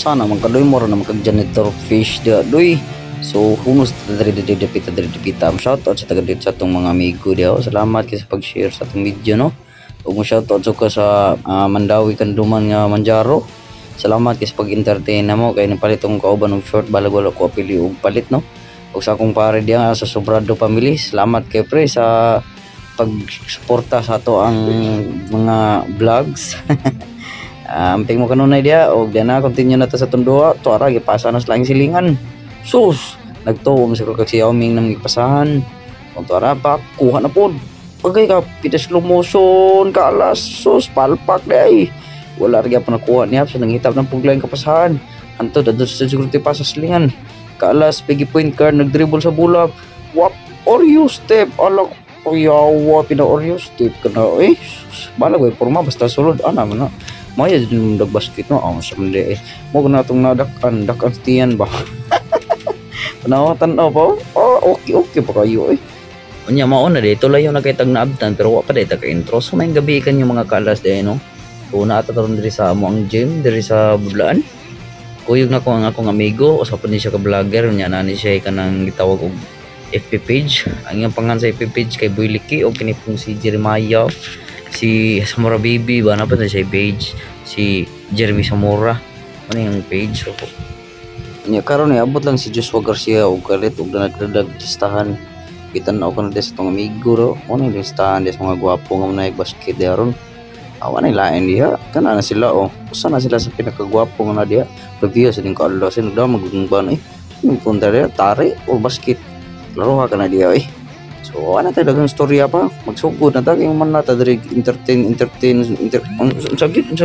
sana man kadoy mo na mag janitor fish dia doy. So hunos dari dipita shout out sa taga dito sa atong mga amigo dia. Salamat kay sa pag-share sa atong video no. Ug mo shout out ka sa Mandawi Kanduman nga Manjaro. Salamat kay sa pag-entertain namo kay napalitong kauban og short balag wala ko pili og palit no. Ug sa akong pare diya sa Sobrado family. Salamat kay pre sa pag-suporta sa ato ang mga vlogs. Amping mo kanunay dia og diyan na continue na ta sa tunduha to ara gipasa na sa laing silingan. Sus nagtuom sa kag Xiaomi nang gipasahan. Ug to ara pa kuha na pod. Pagay ka pita slow motion ka alas sus palpak day. Wala ra gyapon nakuha niya sa nanghitap ng puglaing kapasahan. Anto dadto sa security pa sa silingan. Ka alas pigi point card nagdribble sa bulak. What Oreo step alak yawa pina Oreo step kana balag way porma basta sulod ana man na. Maya din basket no ang sa mali mo na tong nadakan tiyan ba. Panawatan pa okay pa kayo unya mao na dito layo na kay tag naabtan pero wa pa dito ka intro so may gabi kan yung mga kalas day no. So naata taron diri sa amo ang gym diri sa Budlaan. Kuyog na ko ang akong amigo usapan ni siya ka vlogger nya nani siya kanang gitawag og FB page. Ang iyang pangan sa FB page kay Boy Liki o kinipong si Jeremiah, si Samora Baby, ba na pa siya page, si Jeremy Samora. Ano yung page? So, nya karon ni abot lang si Joshua Garcia og kalit og nagdadag listahan. Kita na ako na des tong amigo ro. Ano yung listahan des mga gwapo nga naik basket daron. Awan ay lain diha. Kana na sila Usa na sila sa pinakagwapo nga na diha. Review sa ding kaalo sin daw magugumban Yung punta diha tari o basket. Laro ka na diya so ano tayo dagang storya pa magsugod na tayo yung man nata dari entertain sakit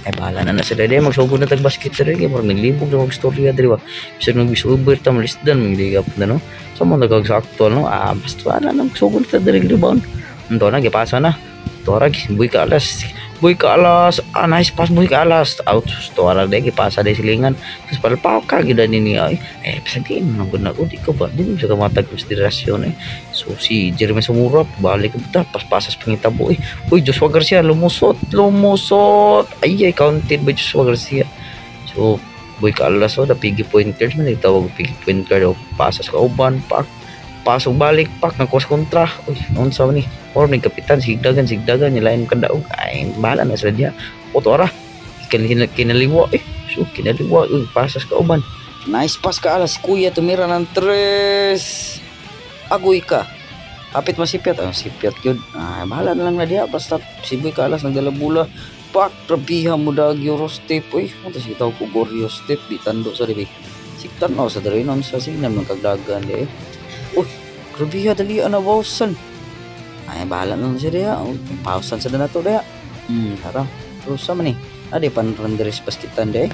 ay bahala na sila diya magsugod na tag basket dari kaya parang naglibog na magstorya dari ba bisa nag-uber ta malisdan hindi ka pa no sa mga nagagsakto no basta na magsugod na dari rebound ito na gipasa na torag boy ka alas nice pass boy ka alas out torag dahil gipasa dahil silingan terus palpaw ka gida nini pasagiin mo nang guna di ko ba din sa kamatag konsiderasyon so si Jeremy Samura balik ka buta paspasas pangitabo uy Joshua Garcia lumusot ay counted by Joshua Garcia so boy ka alas da pigi point guard man itawag pigi point guard o pasas ka uban pasok balik pak ng cross kontra unsa ni or ni kapitan sigdagan nilain kadaog ay bahala na sila diya otora kinaliwa so kinaliwa pasas ka uban nice pass ka alas kuya tumira ng tres agoy ka apit masipiat sipiat yun bahala na lang na diya basta si boy ka alas nagdalabula pak trabiha mo dag euro step ano si tawag ko goryo step di tando sa dibi siktan sa darinon sa sinan ng kagdagan grabe dali ana bawsan ay bahala na siya diya pausan sa na to diya harap terus sama nih ada panrenderis baskitan deh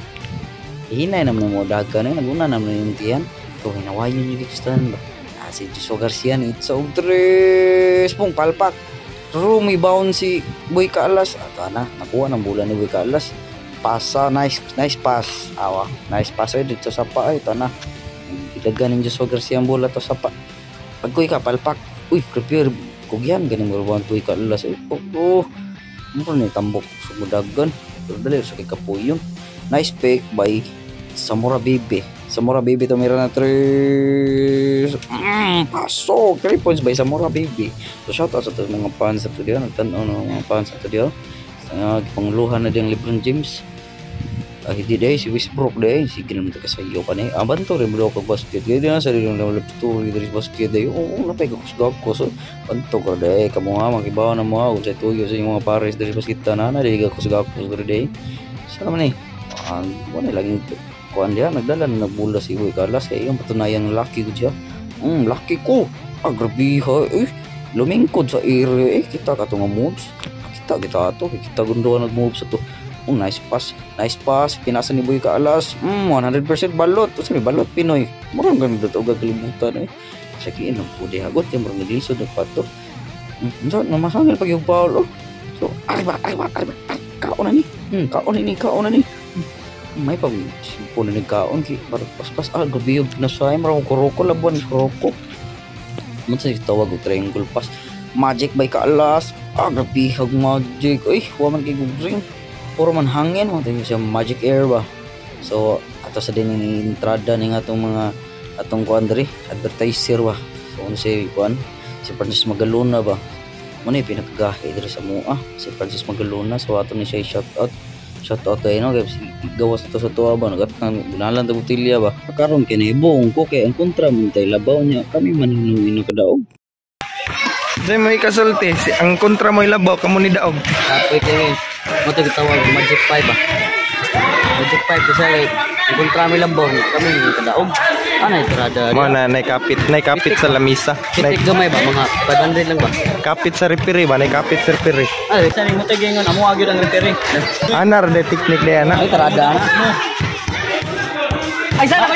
hinay naman mo dagan naguna naman yung tiyan ito hinawayo yung kistan ba si Joshua Garcia it's so tres pong palpak rumi bound si Boy Kaalas nakuha ng bulan ni Boy Kaalas pasa nice pass nice pass dito sa pa ito na ilagan ng Joshua Garcia ang bola to sa pa pag kuy ka palpak prepare kugyan ganing rubuan Boy Kaalas mo ni tambok sumudagan pero dali sa kikapuyon nice pick by Samora Baby tumira na 3 pasok 3 points by Samora Baby so shout out sa mga fans sa studio nagtanaw ng mga fans sa studio pangluhan na diyang LeBron James hindi day si Westbrook day sige naman kasayo pa na abanto rin mo ako basket kaya di na sa rin yung lapturo dari basket day napay kakusgap ko so banto ko day kamo nga makibaw na mo kung sa tuyo sa mga pares dari basket na di kakusgap ko dari day sa naman wala lang kuan dia nagdala na nagbula si Boy Kaalas kaya yung patunayan lucky ko siya lucky ko grabe lumingkod sa area kita ka nga moves kita gunduan nag-moves sa to nice pass pinasa ni Boy Kaalas 100% balot sa may balot Pinoy murang ganda to gagalimutan sa kiin ang pudi hagot kay murang naglisod ng pato so namasangil pag yung Paul so arriba kaon na ni may pag simpo na nagkaon ki paspas gabi yung pinasay marang kuroko labuan ni kuroko mo sa tawag og triangle pass magic by Kaalas gabi hag magic wa man kay gugring puro man hangin mo tayo siya magic air ba So ato sa din yung entrada ning atong mga atong kuan diri advertiser ba. So ano si kuan si Francis Magalona ba. Mo ni pinakagahi diri sa mua si Francis Magalona, so ato ni siya shout out ay no guys, gawas to sa tuwa ba nagatang binalan ta botilya ba karon kini buong ko kay ang kontra man tay labaw niya kami manunungin ka daog. Say mo ikasulti, ang kontra mo ilabaw kamo ni daog. Apoy kay mo to gitawag Magic 5 ba. Magic 5 to sa ang kontra mi labaw kami ni ka daog. Anay tirada. Mo na nakapit sa lamisa. Kitik gamay ba mga 500 lang ba. Kapit sa referee ba, nakapit sa referee. Ay sa mo tay gingon amo agyo ang referee. Anar de technique de ana. Ay tirada na. Ay sana